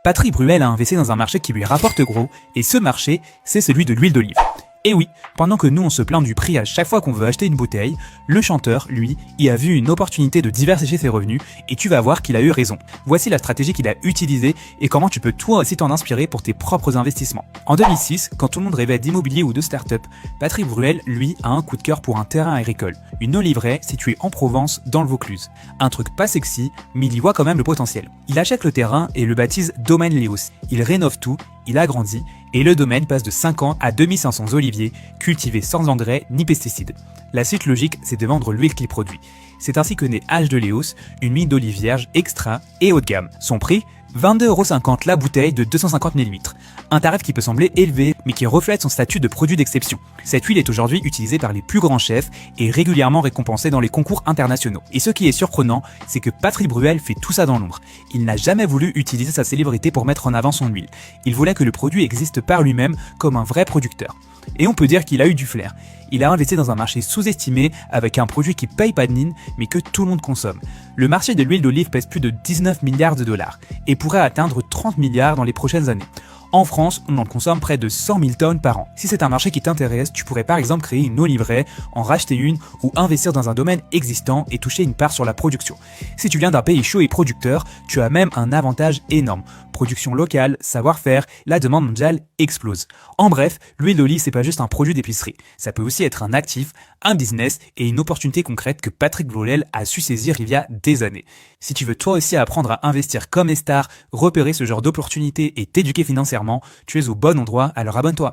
Patrick Bruel a investi dans un marché qui lui rapporte gros, et ce marché, c'est celui de l'huile d'olive. Et oui, pendant que nous on se plaint du prix à chaque fois qu'on veut acheter une bouteille, le chanteur, lui, y a vu une opportunité de diversifier ses revenus et tu vas voir qu'il a eu raison. Voici la stratégie qu'il a utilisée et comment tu peux toi aussi t'en inspirer pour tes propres investissements. En 2006, quand tout le monde rêvait d'immobilier ou de start-up, Patrick Bruel, lui, a un coup de cœur pour un terrain agricole, une oliveraie située en Provence, dans le Vaucluse. Un truc pas sexy, mais il y voit quand même le potentiel. Il achète le terrain et le baptise Domaine Léos. Il rénove tout, il agrandit et le domaine passe de 5 ans à 2500 oliviers cultivés sans engrais ni pesticides. La suite logique, c'est de vendre l'huile qu'il produit. C'est ainsi que naît H de Léos, une huile d'olive vierge extra et haut de gamme. Son prix 22,50 € la bouteille de 250 ml. Un tarif qui peut sembler élevé, mais qui reflète son statut de produit d'exception. Cette huile est aujourd'hui utilisée par les plus grands chefs et régulièrement récompensée dans les concours internationaux. Et ce qui est surprenant, c'est que Patrick Bruel fait tout ça dans l'ombre. Il n'a jamais voulu utiliser sa célébrité pour mettre en avant son huile. Il voulait que le produit existe par lui-même comme un vrai producteur. Et on peut dire qu'il a eu du flair. Il a investi dans un marché sous-estimé avec un produit qui paye pas de mine mais que tout le monde consomme. Le marché de l'huile d'olive pèse plus de 19 milliards de dollars et pourrait atteindre 30 milliards dans les prochaines années. En France, on en consomme près de 100 000 tonnes par an. Si c'est un marché qui t'intéresse, tu pourrais par exemple créer une oliveraie, en racheter une ou investir dans un domaine existant et toucher une part sur la production. Si tu viens d'un pays chaud et producteur, tu as même un avantage énorme. Production locale, savoir-faire, la demande mondiale explose. En bref, l'huile d'olive c'est pas juste un produit d'épicerie. Ça peut aussi être un actif, un business et une opportunité concrète que Patrick Bruel a su saisir il y a des années. Si tu veux toi aussi apprendre à investir comme les stars, repérer ce genre d'opportunités et t'éduquer financièrement, tu es au bon endroit, alors abonne-toi.